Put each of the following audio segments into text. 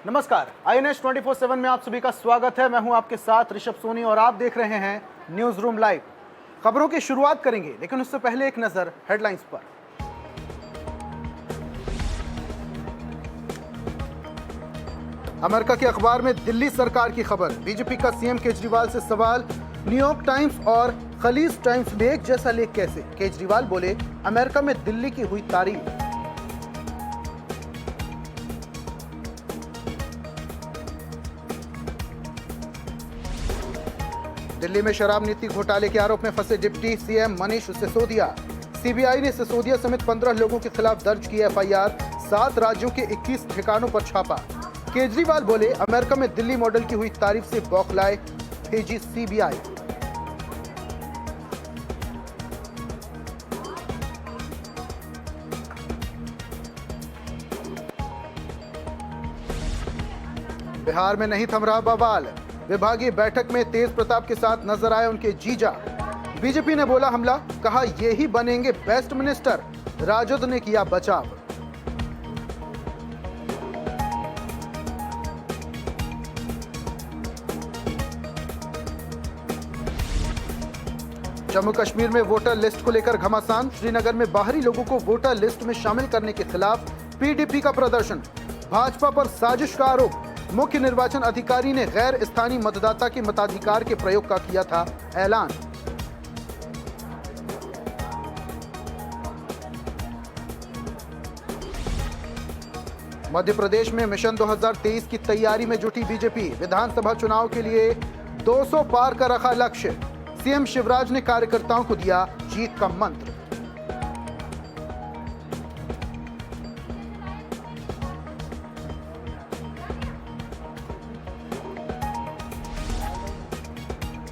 नमस्कार, INS 24/7 में आप सभी का स्वागत है। मैं हूं आपके साथ ऋषभ सोनी और आप देख रहे हैं न्यूज रूम लाइव। खबरों की शुरुआत करेंगे, लेकिन उससे पहले एक नजर हेडलाइंस पर। अमेरिका के अखबार में दिल्ली सरकार की खबर, बीजेपी का सीएम केजरीवाल से सवाल। न्यूयॉर्क टाइम्स और खलीज टाइम्स में एक जैसा लेख कैसे? केजरीवाल बोले, अमेरिका में दिल्ली की हुई तारीफ। दिल्ली में शराब नीति घोटाले के आरोप में फंसे deputy CM Manish Sisodia. CBI ने सिसोदिया समेत 15 लोगों के खिलाफ दर्ज की एफआईआर। 7 राज्यों के 21 ठिकानों पर छापा। केजरीवाल बोले, अमेरिका में दिल्ली मॉडल की हुई तारीफ से बौखलाए, भेजी सीबीआई। बिहार में नहीं थम रहा बवाल, विभागीय बैठक में तेज प्रताप के साथ नजर आए उनके जीजा। बीजेपी ने बोला हमला, कहा ये ही बनेंगे बेस्ट मिनिस्टर। राजद ने किया बचाव। जम्मू कश्मीर में वोटर लिस्ट को लेकर घमासान, श्रीनगर में बाहरी लोगों को वोटर लिस्ट में शामिल करने के खिलाफ पीडीपी का प्रदर्शन। भाजपा पर साजिश का आरोप, मुख्य निर्वाचन अधिकारी ने गैर स्थानीय मतदाता के मताधिकार के प्रयोग का किया था ऐलान। मध्य प्रदेश में मिशन 2023 की तैयारी में जुटी बीजेपी, विधानसभा चुनाव के लिए 200 पार का रखा लक्ष्य। सीएम शिवराज ने कार्यकर्ताओं को दिया जीत का मंत्र।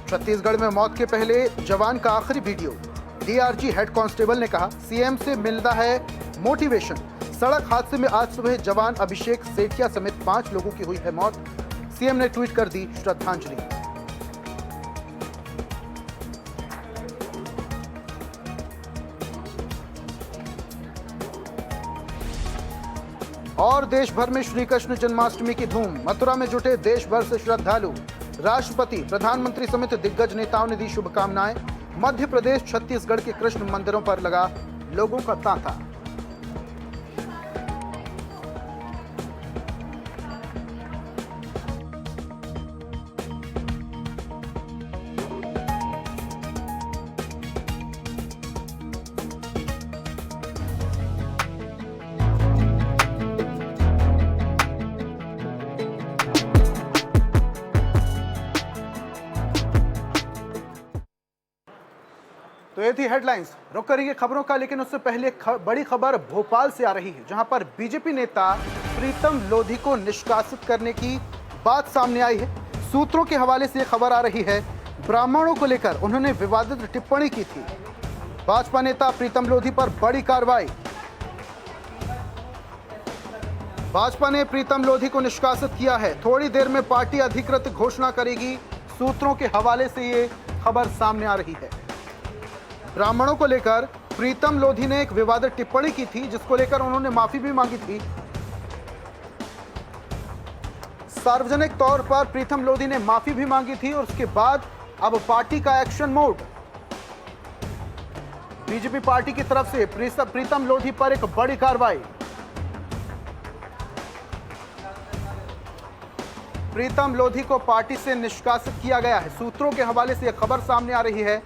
छत्तीसगढ़ में मौत के पहले जवान का आखिरी वीडियो, डीआरजी हेड कांस्टेबल ने कहा, सीएम से मिलता है मोटिवेशन। सड़क हादसे में आज सुबह जवान अभिषेक सेठिया समेत 5 लोगों की हुई है मौत। सीएम ने ट्वीट कर दी श्रद्धांजलि। और देश भर में श्री कृष्ण जन्माष्टमी की धूम, मथुरा में जुटे देश भर से श्रद्धालु। राष्ट्रपति, प्रधानमंत्री समेत दिग्गज नेताओं ने दी शुभकामनाएं। मध्य प्रदेश, छत्तीसगढ़ के कृष्ण मंदिरों पर लगा लोगों का तांता। तो ये थी हेडलाइंस। रुक करेंगे खबरों का, लेकिन उससे पहले बड़ी खबर भोपाल से आ रही है, जहां पर बीजेपी नेता प्रीतम लोधी को निष्कासित करने की बात सामने आई है। सूत्रों के हवाले से खबर आ रही है, ब्राह्मणों को लेकर उन्होंने विवादित टिप्पणी की थी। भाजपा नेता प्रीतम लोधी पर बड़ी कार्रवाई। भाजपा ने प्रीतम लोधी को निष्कासित किया है। थोड़ी देर में पार्टी अधिकृत घोषणा करेगी। सूत्रों के हवाले से ये खबर सामने आ रही है। ब्राह्मणों को लेकर प्रीतम लोधी ने एक विवादित टिप्पणी की थी, जिसको लेकर उन्होंने माफी भी मांगी थी। सार्वजनिक तौर पर प्रीतम लोधी ने माफी भी मांगी थी और उसके बाद अब पार्टी का एक्शन मोड। बीजेपी पार्टी की तरफ से प्रीतम लोधी पर एक बड़ी कार्रवाई। प्रीतम लोधी को पार्टी से निष्कासित किया गया है। सूत्रों के हवाले से यह खबर सामने आ रही है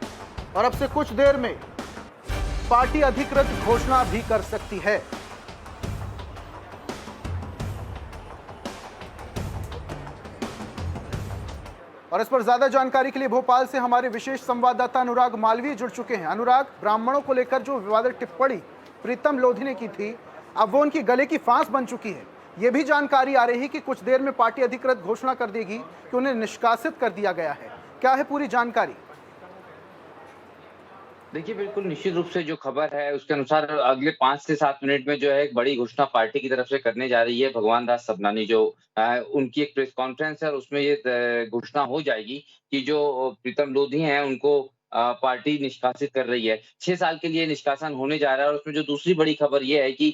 और अब से कुछ देर में पार्टी अधिकृत घोषणा भी कर सकती है। और इस पर ज्यादा जानकारी के लिए भोपाल से हमारे विशेष संवाददाता अनुराग मालवीय जुड़ चुके हैं। अनुराग, ब्राह्मणों को लेकर जो विवादित टिप्पणी प्रीतम लोधी ने की थी, अब वो उनकी गले की फांस बन चुकी है। यह भी जानकारी आ रही है कि कुछ देर में पार्टी अधिकृत घोषणा कर देगी कि उन्हें निष्कासित कर दिया गया है। क्या है पूरी जानकारी? देखिए, बिल्कुल निश्चित रूप से जो खबर है उसके अनुसार अगले 5 से 7 मिनट में जो है एक बड़ी घोषणा पार्टी की तरफ से करने जा रही है। भगवान दास सबनानी जो उनकी एक प्रेस कॉन्फ्रेंस है और उसमें ये घोषणा हो जाएगी कि जो प्रीतम लोधी हैं उनको पार्टी निष्कासित कर रही है। 6 साल के लिए निष्कासन होने जा रहा है और उसमें जो दूसरी बड़ी खबर ये है कि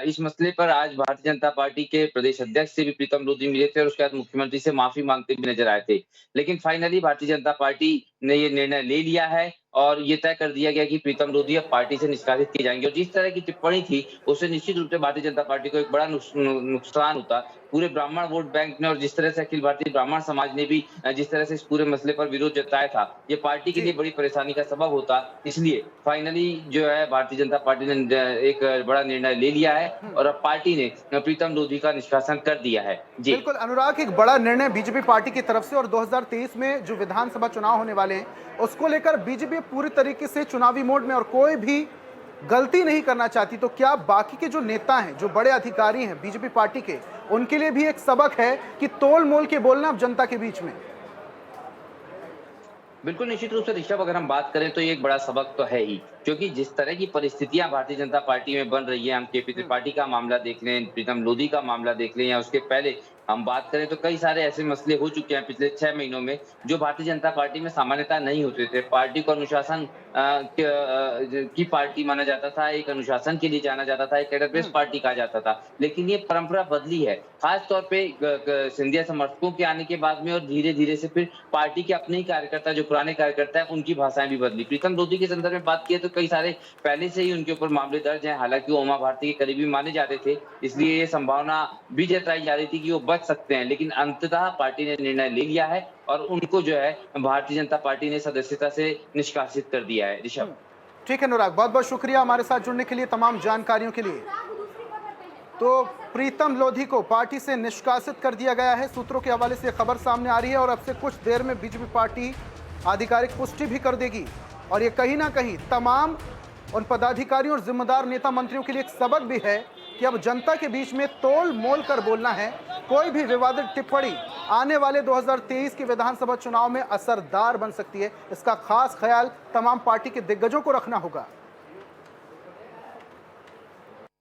इस मसले पर आज भारतीय जनता पार्टी के प्रदेश अध्यक्ष से भी प्रीतम लोधी मिले थे और उसके बाद मुख्यमंत्री से माफी मांगते भी नजर आए थे। लेकिन फाइनली भारतीय जनता पार्टी ने ये निर्णय ले लिया है और ये तय कर दिया गया कि प्रीतम लोधी अब पार्टी से निष्कासित किए जाएंगे और जिस तरह की टिप्पणी थी उससे निश्चित रूप से भारतीय जनता पार्टी को एक बड़ा नुकसान होता। पूरे ब्राह्मण वोट बैंक ने और जिस तरह से अखिल भारतीय ब्राह्मण समाज ने भी जिस तरह से इस पूरे मसले पर विरोध जताया था, ये पार्टी के लिए बड़ी परेशानी का सबब होता। इसलिए फाइनली जो है भारतीय जनता पार्टी ने एक बड़ा निर्णय ले लिया है और अब पार्टी ने प्रीतम लोधी का निष्कासन कर दिया है। जी बिल्कुल अनुराग, एक बड़ा निर्णय बीजेपी पार्टी की तरफ से और 2023 में जो विधानसभा चुनाव होने वाले हैं उसको लेकर बीजेपी पूरी तरीके से चुनावी मोड में और कोई भी गलती नहीं करना चाहती। तो क्या बाकी के जो नेता हैं, जो बड़े अधिकारी हैं बीजेपी पार्टी के, उनके लिए भी एक सबक है कि तोल मोल के बोलना अब जनता के बीच में? बिल्कुल निश्चित रूप से ऋषभ, अगर हम बात करें तो ये एक बड़ा सबक तो है ही, क्योंकि जिस तरह की परिस्थितियां भारतीय जनता पार्टी में बन रही है, हम केपी त्रिपाठी का मामला देख लें, प्रीतम लोधी का मामला देख लें या उसके पहले हम बात करें तो कई सारे ऐसे मसले हो चुके हैं पिछले 6 महीनों में जो भारतीय जनता पार्टी में सामान्यतः नहीं होते थे। पार्टी को अनुशासन की पार्टी माना जाता था, एक अनुशासन के लिए जाना जाता था, एक कैडर बेस्ड पार्टी कहा जाता था, लेकिन ये परंपरा बदली है खास तौर पे सिंधिया समर्थकों के आने के बाद में और धीरे धीरे से फिर पार्टी के अपने ही कार्यकर्ता, जो पुराने कार्यकर्ता है, उनकी भाषाएं भी बदली। प्रीतम लोधी के संदर्भ में बात की तो कई सारे पहले से ही उनके ऊपर मामले दर्ज हैं, हालांकि वो उमा भारती के करीबी माने जाते थे, इसलिए ये संभावना भी जताई जा रही थी कि वो बच सकते हैं, लेकिन अंततः पार्टी ने निर्णय ले लिया है और उनको जो है भारतीय जनता पार्टी ने सदस्यता से निष्कासित कर दिया है। ऋषभ, ठीक है अनुराग, बहुत बहुत शुक्रिया हमारे साथ जुड़ने के लिए, तमाम जानकारियों के लिए। तो प्रीतम लोधी को पार्टी से निष्कासित कर दिया गया है, सूत्रों के हवाले से खबर सामने आ रही है और अब से कुछ देर में बीजेपी पार्टी आधिकारिक पुष्टि भी कर देगी और ये कहीं ना कहीं तमाम उन पदाधिकारियों और जिम्मेदार नेता मंत्रियों के लिए एक सबक भी है कि अब जनता के बीच में तोल मोल कर बोलना है। कोई भी विवादित टिप्पणी आने वाले 2023 के विधानसभा चुनाव में असरदार बन सकती है, इसका खास ख्याल तमाम पार्टी के दिग्गजों को रखना होगा।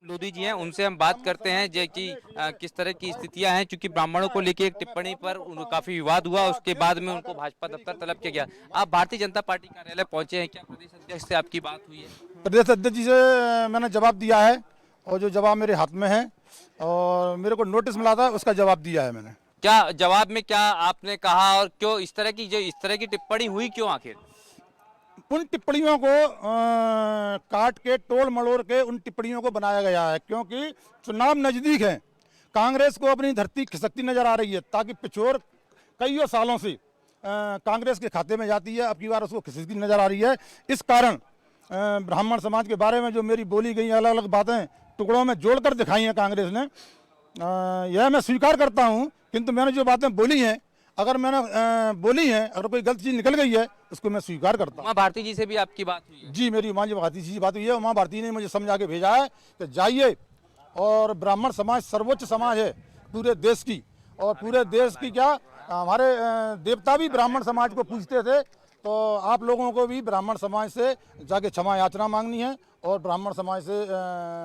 लोधी जी हैं, उनसे हम बात करते हैं जो कि किस तरह की स्थितियां हैं, क्योंकि ब्राह्मणों को लेकर एक टिप्पणी पर काफी विवाद हुआ, उसके बाद में उनको भाजपा दफ्तर तलब किया गया। आप भारतीय जनता पार्टी कार्यालय पहुंचे हैं, क्या प्रदेश अध्यक्ष से आपकी बात हुई है? प्रदेश अध्यक्ष जी से मैंने जवाब दिया है और जो जवाब मेरे हाथ में है और मेरे को नोटिस मिला था उसका जवाब दिया है मैंने। क्या जवाब में क्या आपने कहा और क्यों इस तरह की टिप्पणी हुई, क्यों आखिर? उन टिप्पणियों को काट के टोल मड़ोड़ के उन टिप्पणियों को बनाया गया है, क्योंकि चुनाव नज़दीक है, कांग्रेस को अपनी धरती खिसकती नजर आ रही है, ताकि पिछोर कई सालों से कांग्रेस के खाते में जाती है, अब की बार उसको खिसकती नजर आ रही है। इस कारण ब्राह्मण समाज के बारे में जो मेरी बोली गई अलग अलग बातें टुकड़ों में जोड़कर दिखाई हैं कांग्रेस ने, यह मैं स्वीकार करता हूं, किंतु मैंने जो बातें बोली हैं, अगर मैंने बोली है, अगर कोई गलत चीज़ निकल गई है उसको मैं स्वीकार करता हूँ। उमा भारती जी से भी आपकी बात हुई है? जी, मेरी उमा भारती जी से बात हुई है। उमा भारती ने मुझे समझा के भेजा है कि जाइए, और ब्राह्मण समाज सर्वोच्च समाज है पूरे देश की, और पूरे देश की क्या हमारे देवता भी ब्राह्मण समाज को पूजते थे, तो आप लोगों को भी ब्राह्मण समाज से जाके क्षमा याचना मांगनी है और ब्राह्मण समाज से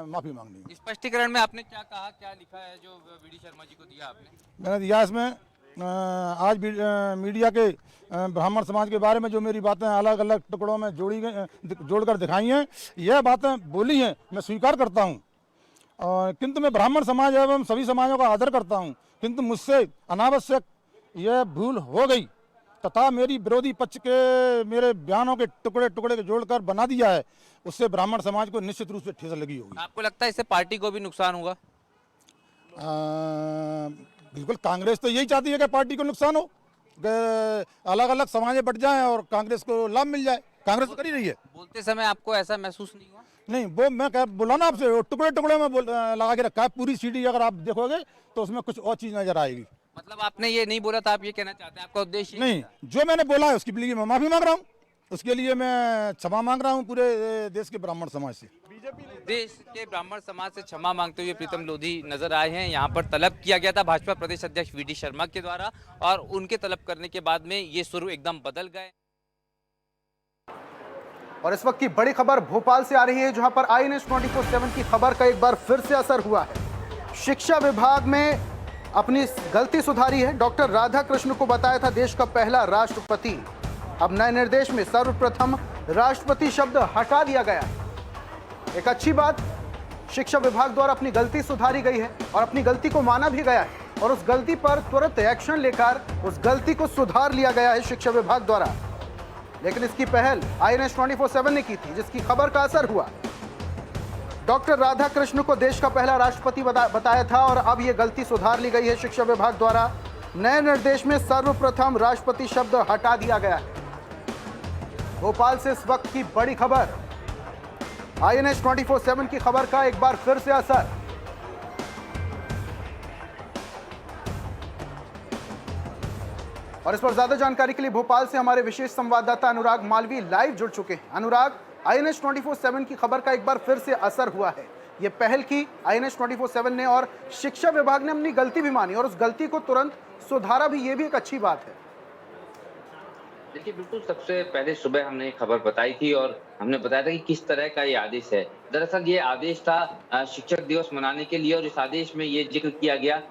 माफ़ी मांगनी है। स्पष्टीकरण में आपने क्या कहा, क्या लिखा है जो वीडी शर्मा जी को दिया आपने? मैंने दिया इसमें आज मीडिया के ब्राह्मण समाज के बारे में जो मेरी बातें अलग अलग टुकड़ों में जोड़कर दिखाई हैं, यह बातें बोली हैं, मैं स्वीकार करता हूं, किंतु मैं ब्राह्मण समाज एवं सभी समाजों का आदर करता हूं, किंतु मुझसे अनावश्यक यह भूल हो गई तथा मेरी विरोधी पक्ष के मेरे बयानों के टुकड़े टुकड़े जोड़कर बना दिया है, उससे ब्राह्मण समाज को निश्चित रूप से ठेस लगी होगी। आपको लगता है इससे पार्टी को भी नुकसान होगा? बिल्कुल, कांग्रेस तो यही चाहती है कि पार्टी को नुकसान हो, अलग अलग समाजें बट जाएं और कांग्रेस को लाभ मिल जाए। कांग्रेस तो कर ही रही है। बोलते समय आपको ऐसा महसूस नहीं हुआ? नहीं, वो मैं क्या बोला ना आपसे, टुकड़े टुकड़े में लगा के रखा है। पूरी सीडी अगर आप देखोगे तो उसमें कुछ और चीज नजर आएगी। मतलब आपने ये नहीं बोला था, आप ये कहना चाहते हैं, आपका उद्देश्य नहीं, जो मैंने बोला है उसके लिए मैं माफी मांग रहा हूँ, उसके लिए मैं क्षमा मांग रहा हूँ पूरे देश के ब्राह्मण समाज से। देश के ब्राह्मण समाज से क्षमा मांगते हुए प्रीतम लोधी नजर आए हैं। यहाँ पर तलब किया गया था भाजपा प्रदेश अध्यक्ष वीडी शर्मा के द्वारा, और उनके तलब करने के बाद में ये सुर एकदम बदल गए। और इस वक्त की बड़ी खबर भोपाल से आ रही है, जहां पर INS 24/7 की खबर का एक बार फिर से असर हुआ है। शिक्षा विभाग में अपनी गलती सुधारी है। डॉक्टर राधाकृष्ण को बताया था देश का पहला राष्ट्रपति, अब नए निर्देश में सर्वप्रथम राष्ट्रपति शब्द हटा दिया गया। एक अच्छी बात, शिक्षा विभाग द्वारा अपनी गलती सुधारी गई है और अपनी गलती को माना भी गया है और उस गलती पर तुरंत एक्शन लेकर उस गलती को सुधार लिया गया है शिक्षा विभाग द्वारा। लेकिन इसकी पहल INS 24/7 ने की थी, जिसकी खबर का असर हुआ। डॉक्टर राधाकृष्ण को देश का पहला राष्ट्रपति बताया था और अब यह गलती सुधार ली गई है शिक्षा विभाग द्वारा। नए निर्देश में सर्वप्रथम राष्ट्रपति शब्द हटा दिया गया है। भोपाल से इस वक्त की बड़ी खबर, INS 24/7 की खबर का एक बार फिर से असर। और इस पर ज्यादा जानकारी के लिए भोपाल से हमारे विशेष संवाददाता अनुराग मालवी लाइव जुड़ चुके हैं। अनुराग, INS 24/7 की खबर का एक बार फिर से असर हुआ है। ये पहल की INS 24/7 ने और शिक्षा विभाग ने अपनी गलती भी मानी और उस गलती को तुरंत सुधारा भी, ये भी एक अच्छी बात है। देखिए, बिल्कुल सबसे पहले सुबह हमने खबर बताई थी और हमने बताया था कि किस तरह का ये आदेश है। दरअसल ये आदेश था शिक्षक दिवस मनाने के लिए और इस आदेश में ये जिक्र किया गया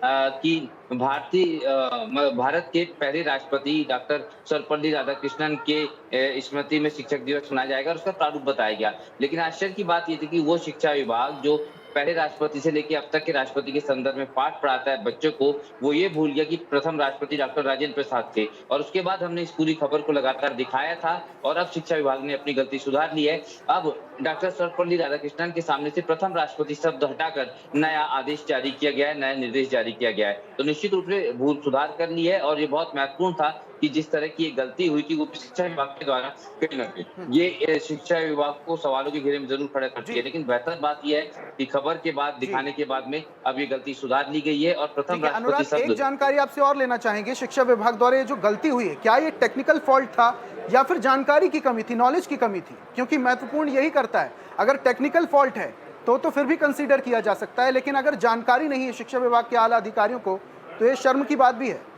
कि भारत के पहले राष्ट्रपति डॉक्टर सर्वपल्ली राधाकृष्णन के स्मृति में शिक्षक दिवस मनाया जाएगा और उसका प्रारूप बताया गया। लेकिन आश्चर्य की बात ये थी कि वो शिक्षा विभाग जो पहले राष्ट्रपति से लेकर अब तक के राष्ट्रपति के संदर्भ में पाठ पढ़ाता है बच्चों को, वो ये भूल गया कि प्रथम राष्ट्रपति डॉक्टर राजेंद्र प्रसाद थे। और उसके बाद हमने इस पूरी खबर को लगातार दिखाया था और अब शिक्षा विभाग ने अपनी गलती सुधार ली है। अब डॉक्टर सर्वपल्ली राधाकृष्णन के सामने से प्रथम राष्ट्रपति शब्द हटाकर नया आदेश जारी किया गया है, नया निर्देश जारी किया गया है। तो निश्चित रूप से भूल सुधार कर ली है और ये बहुत महत्वपूर्ण था कि जिस तरह की ये गलती हुई थी वो शिक्षा विभाग के द्वारा कहीं न कहीं ये शिक्षा विभाग को सवालों के घेरे में जरूर खड़ा करती है। लेकिन बेहतर बात यह है कि खबर के बाद दिखाने के बाद में अब ये गलती सुधार ली गई है और प्रथम राष्ट्रपति शब्द। एक जानकारी आपसे और लेना चाहेंगे, शिक्षा विभाग द्वारा ये जो गलती हुई है, क्या ये टेक्निकल फॉल्ट था या फिर जानकारी की कमी थी, नॉलेज की कमी थी? क्योंकि महत्वपूर्ण यही करता है, अगर टेक्निकल फॉल्ट है तो फिर भी कंसीडर किया जा सकता है, लेकिन अगर जानकारी नहीं है शिक्षा विभाग के आला अधिकारियों को तो ये शर्म की बात भी है।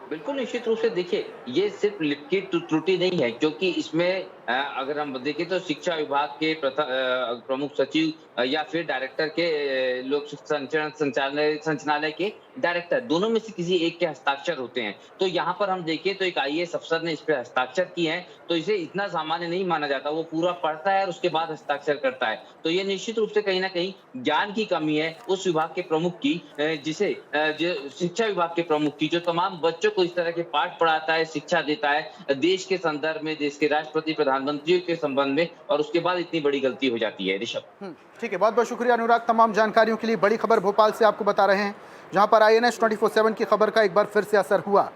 बिल्कुल निश्चित रूप से देखिए, ये सिर्फ लिखित त्रुटि नहीं है, क्योंकि इसमें अगर हम देखें तो शिक्षा विभाग के प्रमुख सचिव या फिर डायरेक्टर के लोक शिक्षा संचालनालय के डायरेक्टर, दोनों में से किसी एक के हस्ताक्षर होते हैं। तो यहाँ पर हम देखें तो एक IAS अफसर ने इस पे हस्ताक्षर किए हैं, तो इसे इतना सामान्य नहीं माना जाता। वो पूरा पढ़ता है और उसके बाद हस्ताक्षर करता है। तो ये निश्चित रूप से कहीं ना कहीं ज्ञान की कमी है उस विभाग के प्रमुख की, जिसे शिक्षा विभाग के प्रमुख की, जो तमाम बच्चों को इस तरह के पाठ पढ़ाता है, शिक्षा देता है देश के संदर्भ में, देश के राष्ट्रपति प्रधानमंत्रियों के संबंध में, और उसके बाद इतनी बड़ी गलती हो जाती है। ऋषभ, ठीक है, बहुत बहुत शुक्रिया अनुराग तमाम जानकारियों के लिए। बड़ी खबर भोपाल से आपको बता रहे हैं, जहां पर INS 24/7 की खबर का एक बार फिर से असर हुआ।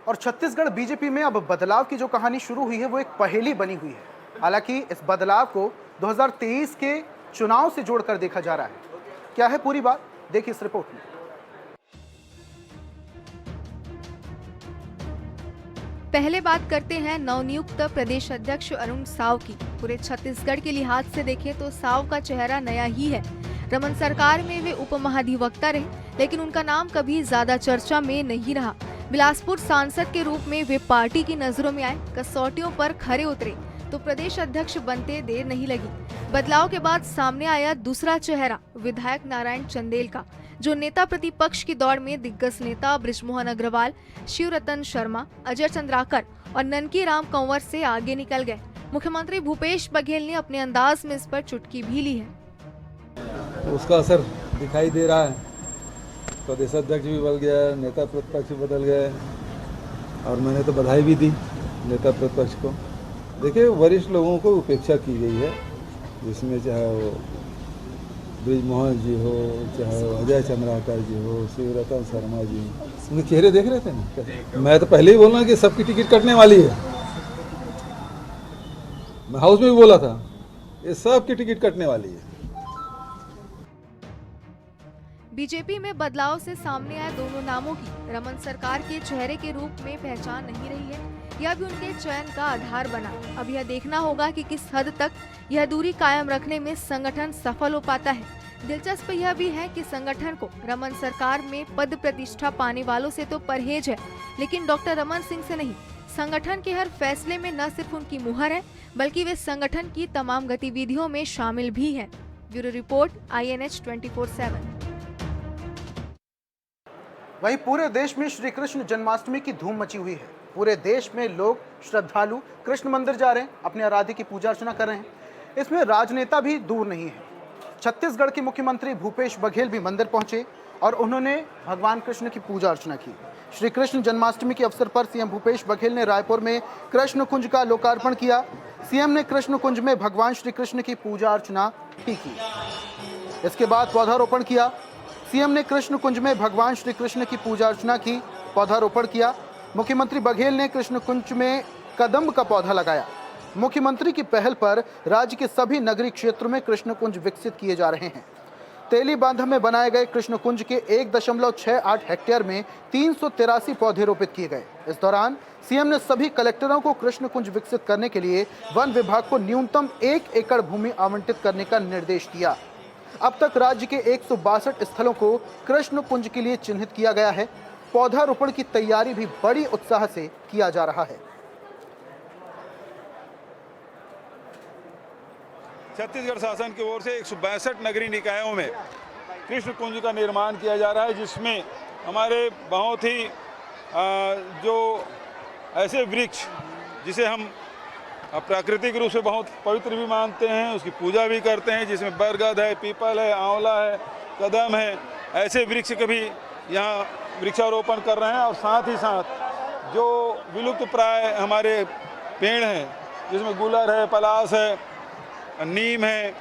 और छत्तीसगढ़ बीजेपी में अब बदलाव की जो कहानी शुरू हुई है वो एक पहेली बनी हुई है। हालांकि इस बदलाव को 2023 के चुनाव से जोड़कर देखा जा रहा है। क्या है पूरी बात, देखिए इस रिपोर्ट में। पहले बात करते हैं नवनियुक्त प्रदेश अध्यक्ष अरुण साव की। पूरे छत्तीसगढ़ के लिहाज से देखें तो साव का चेहरा नया ही है। रमन सरकार में वे उप महाधिवक्ता रहे, लेकिन उनका नाम कभी ज्यादा चर्चा में नहीं रहा। बिलासपुर सांसद के रूप में वे पार्टी की नजरों में आए, कसौटियों पर खरे उतरे तो प्रदेश अध्यक्ष बनते देर नहीं लगी। बदलाव के बाद सामने आया दूसरा चेहरा विधायक नारायण चंदेल का, जो नेता प्रतिपक्ष की दौड़ में दिग्गज नेता बृजमोहन अग्रवाल, शिवरतन शर्मा, अजय चंद्राकर और ननकी राम कंवर से आगे निकल गए। मुख्यमंत्री भूपेश बघेल ने अपने अंदाज में इस पर चुटकी भी ली है। उसका असर दिखाई दे रहा है। प्रदेश अध्यक्ष भी बदल गया, नेता प्रतिपक्ष भी बदल गए, और मैंने तो बधाई भी दी नेता प्रतिपक्ष को। देखिए, वरिष्ठ लोगों को उपेक्षा की गई है, जिसमें चाहे वो बृजमोहन जी हो, चाहे वो अजय चंद्राकर जी हो, शिवरतन शर्मा जी, उनके चेहरे देख रहे थे ना। मैं तो पहले ही बोलना कि सबकी टिकट कटने वाली है। मैं हाउस में भी बोला था, ये सबकी टिकट कटने वाली है। बीजेपी में बदलाव से सामने आए दोनों नामों की रमन सरकार के चेहरे के रूप में पहचान नहीं रही है। यह भी उनके चयन का आधार बना। अब यह देखना होगा कि किस हद तक यह दूरी कायम रखने में संगठन सफल हो पाता है। दिलचस्प यह भी है कि संगठन को रमन सरकार में पद प्रतिष्ठा पाने वालों से तो परहेज है, लेकिन डॉक्टर रमन सिंह से नहीं। संगठन के हर फैसले में न सिर्फ उनकी मुहर है, बल्कि वे संगठन की तमाम गतिविधियों में शामिल भी हैं। Bureau report, INH 24/7। वहीं पूरे देश में श्री कृष्ण जन्माष्टमी की धूम मची हुई है। पूरे देश में लोग श्रद्धालु कृष्ण मंदिर जा रहे हैं, अपने आराध्य की पूजा अर्चना कर रहे हैं। इसमें राजनेता भी दूर नहीं है। छत्तीसगढ़ के मुख्यमंत्री भूपेश बघेल भी मंदिर पहुंचे और उन्होंने भगवान कृष्ण की पूजा अर्चना की। श्री कृष्ण जन्माष्टमी के अवसर पर सीएम भूपेश बघेल ने रायपुर में कृष्ण कुंज का लोकार्पण किया। सीएम ने कृष्ण कुंज में भगवान श्री कृष्ण की पूजा अर्चना भी की। इसके बाद पौधारोपण किया। सीएम ने कृष्ण कुंज में भगवान श्री कृष्ण की पूजा अर्चना की, पौधारोपण किया। मुख्यमंत्री बघेल ने कृष्ण कुंज में कदम्ब का पौधा लगाया। मुख्यमंत्री की पहल पर राज्य के सभी नगरीय क्षेत्रों में कृष्ण कुंज विकसित किए जा रहे हैं। तेली बांधा में बनाए गए कृष्ण कुंज के 1.68 हेक्टेयर में 383 पौधे रोपित किए गए। इस दौरान सीएम ने सभी कलेक्टरों को कृष्ण कुंज विकसित करने के लिए वन विभाग को न्यूनतम 1 एकड़ भूमि आवंटित करने का निर्देश दिया। अब तक राज्य के 162 स्थलों को कृष्ण कुंज के लिए चिन्हित किया गया है। पौधारोपण की तैयारी भी बड़ी उत्साह से किया जा रहा है। छत्तीसगढ़ शासन की ओर से 162 नगरीय निकायों में कृष्ण कुंज का निर्माण किया जा रहा है, जिसमें हमारे बहुत ही जो ऐसे वृक्ष जिसे हम प्राकृतिक रूप से बहुत पवित्र भी मानते हैं, उसकी पूजा भी करते हैं, जिसमें बरगद है, पीपल है, आंवला है, कदम है, ऐसे वृक्ष का भी यहाँ वृक्षारोपण कर रहे हैं। और साथ ही साथ जो विलुप्त प्राय हमारे पेड़ हैं, जिसमें गुलर है, पलास है, नीम है,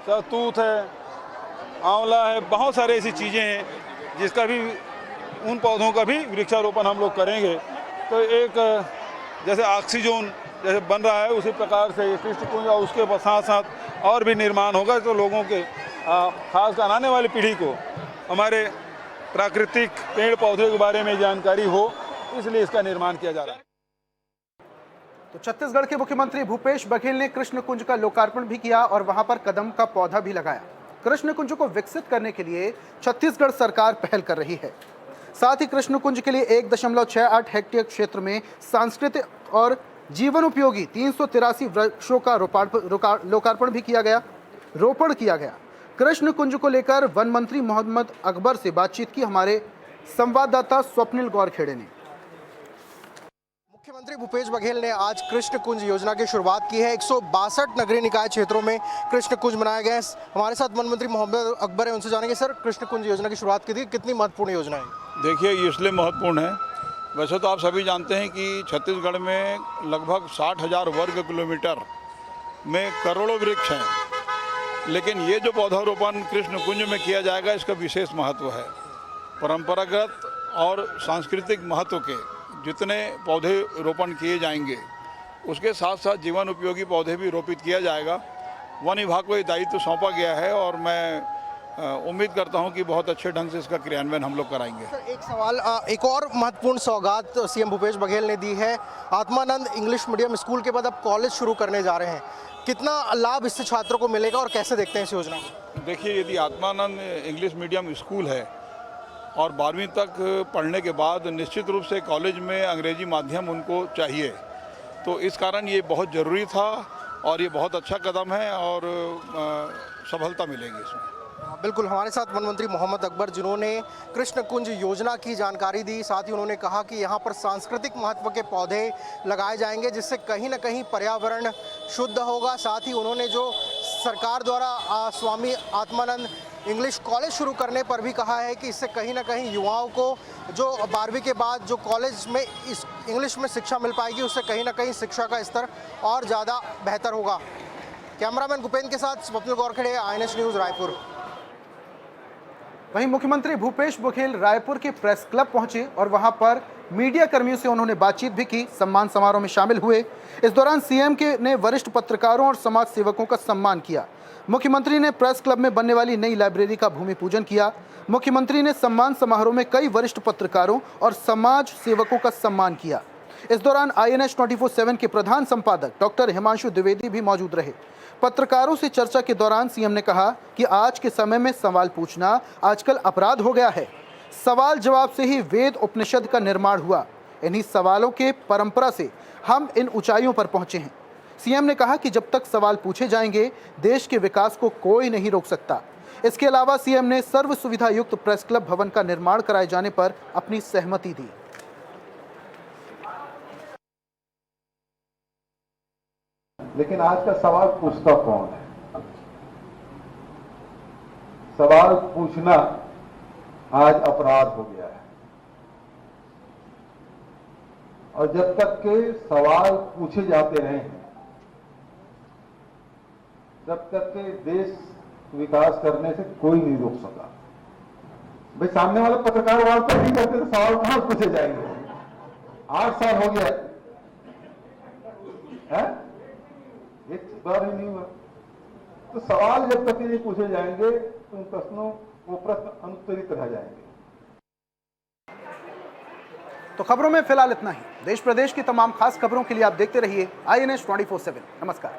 सहतूत है, आंवला है, बहुत सारे ऐसी चीज़ें हैं जिसका भी, उन पौधों का भी वृक्षारोपण हम लोग करेंगे। तो एक जैसे ऑक्सीजन जैसे बन रहा है, उसी प्रकार से ये कृष्ण कुंज और उसके साथ साथ और भी निर्माण होगा, तो लोगों के खासकर आने वाली पीढ़ी को हमारे प्राकृतिक पेड़ पौधे के बारे में जानकारी हो, इसलिए इसका निर्माण किया जा रहा है। तो छत्तीसगढ़ के मुख्यमंत्री भूपेश बघेल ने कृष्ण कुंज का लोकार्पण भी किया और वहां पर कदम का पौधा भी लगाया। कृष्ण कुंज को विकसित करने के लिए छत्तीसगढ़ सरकार पहल कर रही है। साथ ही कृष्ण कुंज के लिए 1.68 हेक्टेयर क्षेत्र में सांस्कृतिक और जीवन उपयोगी 383 वृक्षों का लोकार्पण भी किया गया, रोपण किया गया। कृष्ण कुंज को लेकर वन मंत्री मोहम्मद अकबर से बातचीत की हमारे संवाददाता स्वप्निल गौरखेड़े ने। मुख्यमंत्री भूपेश बघेल ने आज कृष्ण कुंज योजना की शुरुआत की है। 162 नगरीय निकाय क्षेत्रों में कृष्ण कुंज बनाए गए। हमारे साथ वन मंत्री मोहम्मद अकबर है, उनसे जानेंगे, सर कृष्ण कुंज योजना की शुरुआत की थी, कितनी महत्वपूर्ण योजना है? देखिए, ये इसलिए महत्वपूर्ण है, वैसे तो आप सभी जानते हैं कि छत्तीसगढ़ में लगभग 60,000 वर्ग किलोमीटर में करोड़ों वृक्ष हैं, लेकिन ये जो पौधारोपण कृष्ण कुंज में किया जाएगा, इसका विशेष महत्व है। परंपरागत और सांस्कृतिक महत्व के जितने पौधे रोपण किए जाएंगे, उसके साथ साथ जीवन उपयोगी पौधे भी रोपित किया जाएगा। वन विभाग को ये दायित्व सौंपा गया है और मैं उम्मीद करता हूं कि बहुत अच्छे ढंग से इसका क्रियान्वयन हम लोग कराएंगे। सर एक सवाल, एक और महत्वपूर्ण सौगात सीएम भूपेश बघेल ने दी है। आत्मानंद इंग्लिश मीडियम स्कूल के बाद अब कॉलेज शुरू करने जा रहे हैं, कितना लाभ इससे छात्रों को मिलेगा और कैसे देखते हैं इस योजना को? देखिए, यदि आत्मानंद इंग्लिश मीडियम स्कूल है और 12वीं तक पढ़ने के बाद निश्चित रूप से कॉलेज में अंग्रेजी माध्यम उनको चाहिए, तो इस कारण ये बहुत ज़रूरी था और ये बहुत अच्छा कदम है और सफलता मिलेगी इसमें। बिल्कुल, हमारे साथ वन मंत्री मोहम्मद अकबर, जिन्होंने कृष्ण कुंज योजना की जानकारी दी। साथ ही उन्होंने कहा कि यहाँ पर सांस्कृतिक महत्व के पौधे लगाए जाएंगे, जिससे कहीं ना कहीं पर्यावरण शुद्ध होगा। साथ ही उन्होंने जो सरकार द्वारा स्वामी आत्मानंद इंग्लिश कॉलेज शुरू करने पर भी कहा है कि इससे कहीं ना कहीं युवाओं को जो 12वीं के बाद जो कॉलेज में इस इंग्लिश में शिक्षा मिल पाएगी, उससे कहीं ना कहीं शिक्षा का स्तर और ज़्यादा बेहतर होगा। कैमरामैन गुपेंद्र के साथ स्वप्निल गौरखेड़े, INH न्यूज़, रायपुर। वहीं मुख्यमंत्री भूपेश बघेल रायपुर के प्रेस क्लब पहुंचे और वहां पर मीडिया कर्मियों से उन्होंने बातचीत भी की, सम्मान समारोह में शामिल हुए। इस दौरान सीएम ने वरिष्ठ पत्रकारों और समाज सेवकों का सम्मान किया। मुख्यमंत्री ने प्रेस क्लब में बनने वाली नई लाइब्रेरी का भूमि पूजन किया। मुख्यमंत्री ने सम्मान समारोह में कई वरिष्ठ पत्रकारों और समाज सेवकों का सम्मान किया। इस दौरान INS 24/7 के प्रधान संपादक डॉक्टर हिमांशु द्विवेदी भी मौजूद रहे। पत्रकारों से चर्चा के दौरान सीएम ने कहा कि आज के समय में सवाल पूछना आजकल अपराध हो गया है। सवाल जवाब से ही वेद उपनिषद का निर्माण हुआ। इन्हीं सवालों के परंपरा से हम इन ऊंचाइयों पर पहुंचे हैं। सीएम ने कहा कि जब तक सवाल पूछे जाएंगे, देश के विकास को कोई नहीं रोक सकता। इसके अलावा सीएम ने सर्व सुविधा युक्त प्रेस क्लब भवन का निर्माण कराए जाने पर अपनी सहमति दी। लेकिन आज का सवाल पूछता कौन है? सवाल पूछना आज अपराध हो गया है। और जब तक के सवाल पूछे जाते रहे हैं, जब तक के देश विकास करने से कोई नहीं रोक सका। भाई सामने वाले पत्रकार वार्ता नहीं करते तो सवाल कहां पूछे जाएंगे? 8 साल हो गया है, एक बार ही नहीं हुआ। तो सवाल जब तक नहीं पूछे जाएंगे तो उन प्रश्नों वो प्रश्न अनुत्तरित रह जाएंगे। तो खबरों में फिलहाल इतना ही। देश प्रदेश की तमाम खास खबरों के लिए आप देखते रहिए INS 24/7। नमस्कार।